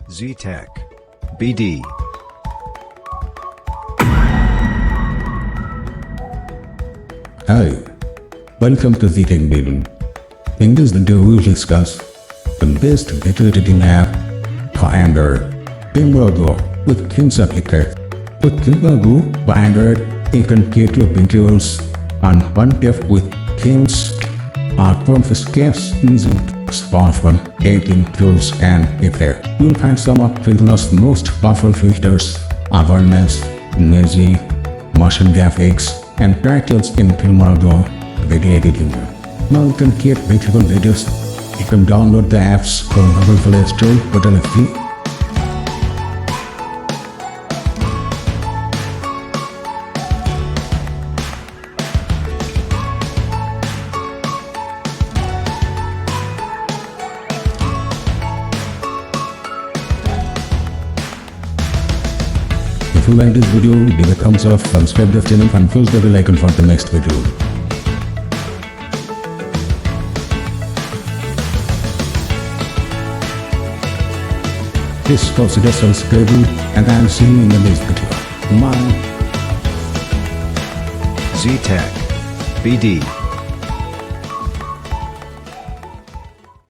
Z-Tech. BD. Hi, welcome to the Tech Bill. In this video we will discuss the best video editing app for Android, FilmoraGo with Themes Applicator. With FilmoraGo for Android, you can create your videos on one tap with themes, art from escapes using smartphone editing tools and effects. You'll find some of Filmora's most powerful features: awareness, music, motion graphics, and titles in FilmoraGo video editing. Now you can create beautiful videos. You can download the apps from Google Play Store totally free. If you like this video, give a thumbs up, subscribe the channel and press the bell icon for the next video. Please consider subscribing and I'll see you in the next video. Bye. Z-Tech. BD.